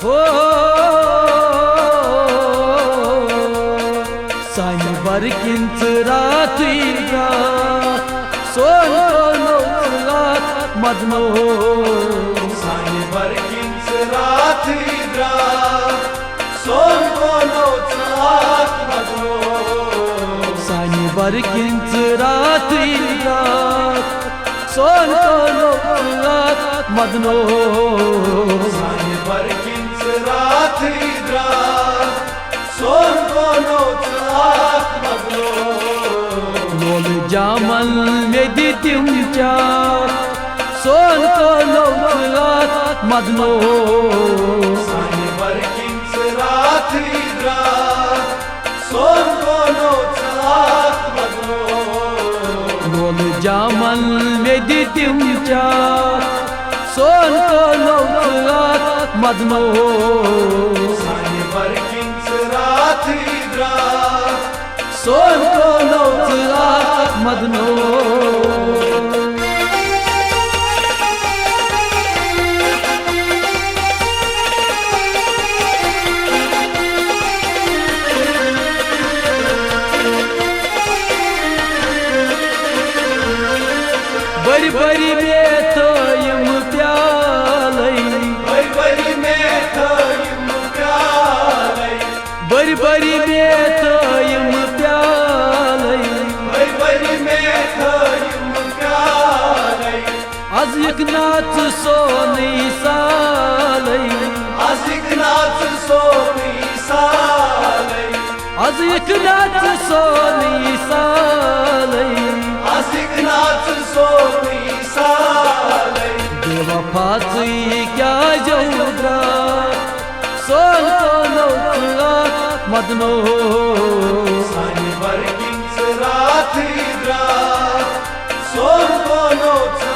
हो सानी बरकिंच रात्री सोन रात मदनो सानी बरकिंच रात्री सोन रात मदनो सानी बरकिंच रात्री सोन रात मदनो सानी बरकिंच रात्री सोन रात मदनो लोल जामल में दी तुमच्या सोन रात मदनो सानी बरकिंच रात्री सोन रात मदनो लोल जामल में दी तुमच्या सोन रात मदनो सानी बरकिंच रात्री सोन रात मदनो बड़ी बड़ी में तो यम प्यालई बड़ी बड़ी में थयम प्यालई बड़ी बड़ी में तो यम प्यालई बड़ी बड़ी में थयम प्यालई आज एक नाच सोनी सालई आसिकनाथ सोनी सालई आज एक नाच सोनी सालई आसिकनाथ सोनी सालई बेवफाची क्या जौद्रा सोन रात मदनो सानी बरकिंच रात्री सोन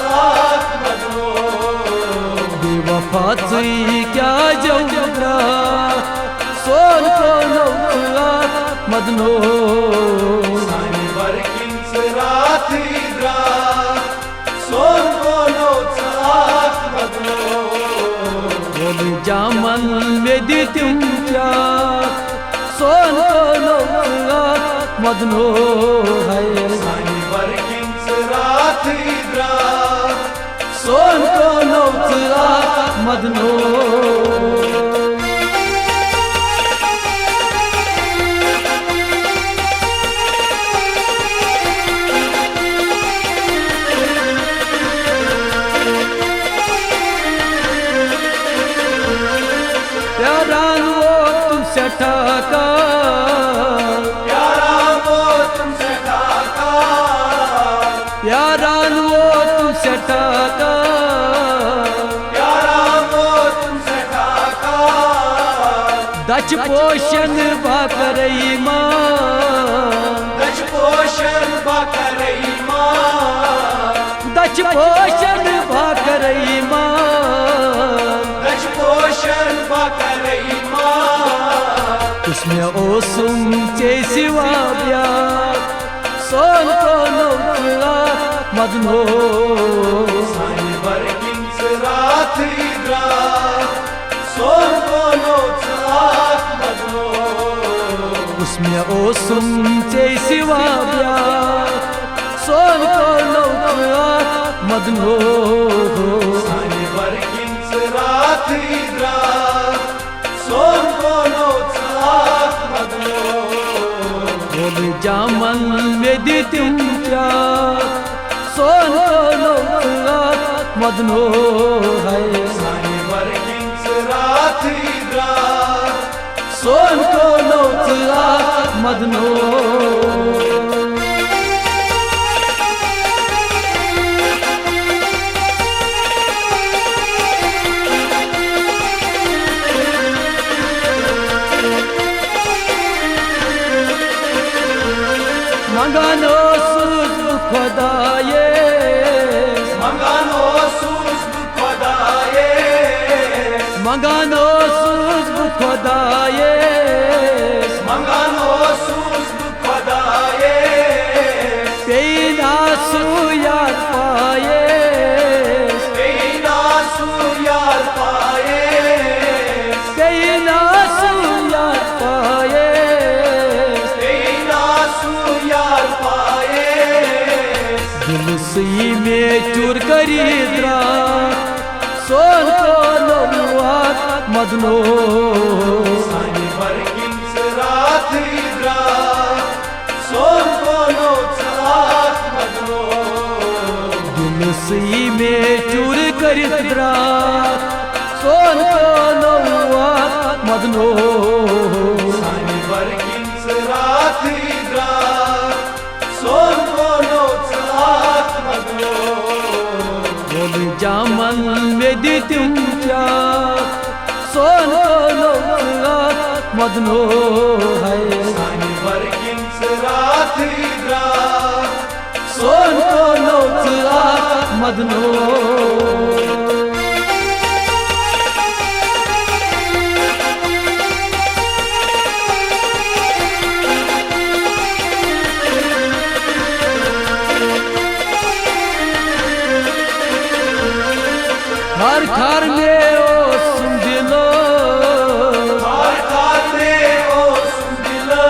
रात मदनो बेवफाची क्या जौद्रा सोन रात मदनो सानी बरकिंच रात्री सोन रात मदनो बोल जामल में दी तुमच्या सोन रात मदनो है सानी बरकिंच रात्री सोन रात मदनो ठका प्यारा वो तुमसे ठाका प्यारा वो तुमसे ठका प्यारा वो तुमसे ठाका दच पोषण बाकरई माँ दच पोषण बाकरई माँ दच पोषण बाकरई माँ दच पोषण बाकरई माँ उसमें ओसुम चे सिवा ब्या सोन रात मदनो सानी बरकिंच रात्री सोन रात मदनो उसमें ओसुम चे सिवा ब्या सोन रात मदनो सानी बरकिंच रात्री सोन रात मदनो बोल जामल में दी तुमच्या सोन रात मदनो है सानी बरकिंच रात्री सोन रात मदनो मंगानो सुज खुदाये मंगानो सूझ खुदाये मंगानो सुज खुदाये मंगानो सूझ खुदाये पेना सुया पाये पेना सुयाल पाये सही में चूर करी द्रा सोन को मदनो सानी बरकिन रात द्रा सोन को मदनो दिल सही में चूर करी द्रा सोन को मदनो सानी बरकिन रात द्रा सोन को मदनो जामन में दी तुम क्या सोन मदनो है सानी बरकिन रात द्रा सोन मदनो हर खार में ओ सुंदिलो हर खार में ओ सुंदिलो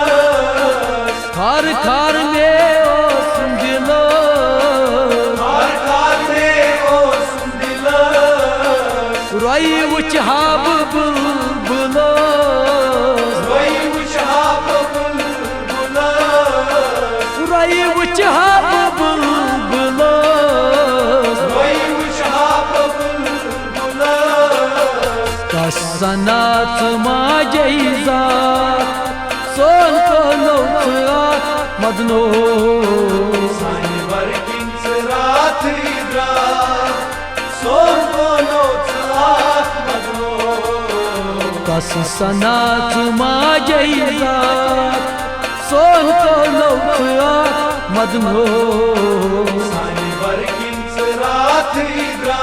हर खार में ओ सुंदिलो हर खार में ओ सुंदिलो रोई उचहाब बुलबुलो रोई उचहाब बुलबुलो रोई उचहाब बुलबुलो सनात माजैजा सोन मदनो सानी बरकिन रात द्रा सोन मदनो कस सनात माजैजा सोन मदनो सानी बरकिन रात द्रा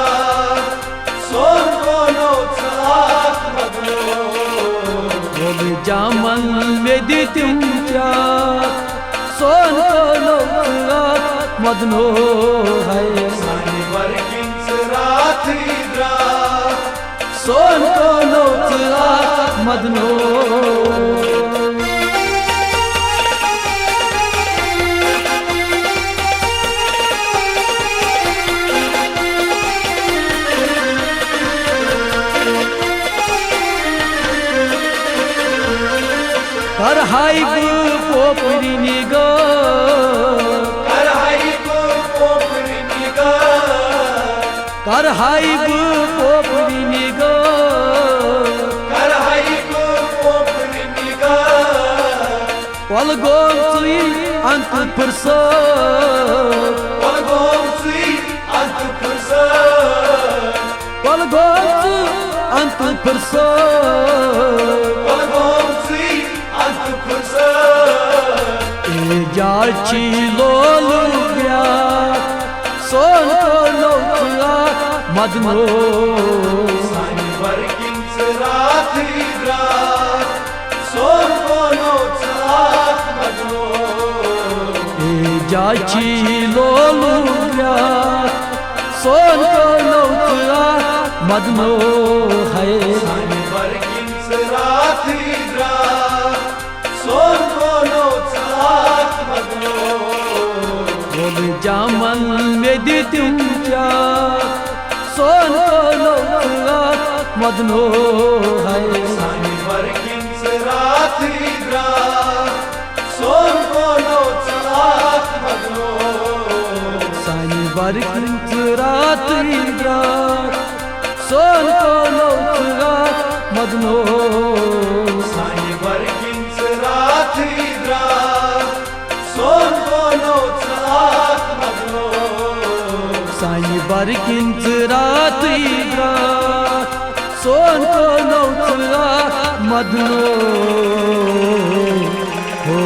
सोन जामन में दी तुम क्या सोन मदनो है सानी बरकिन रात द्रा सोन मदनो कर हाई पोपरी निगो कर हाई पोपरी निगो कर हाई पोपरी निगो कर हाई पोपरी निगो पल गोमसुई अंत फुरसो पल गोमसुई अंत फुरसो पल गोमसु अंत फुरसो पल गोमसुई जाची लोलुया सोन मदनो सानी बरकिन रात द्रा सोन मदनो जाची लोलुया सोन मदनो है सानी बरकिन रात द्रा सोन जामन में दी तुम क्या सोन मदनो है सानी बरकिन रात द्रा सोन मदनो सानी बरकिन रात द्रा सोन मदनो सानी बरकिन रात द्रा सोन साई बरकिन रात सोन मदनो हो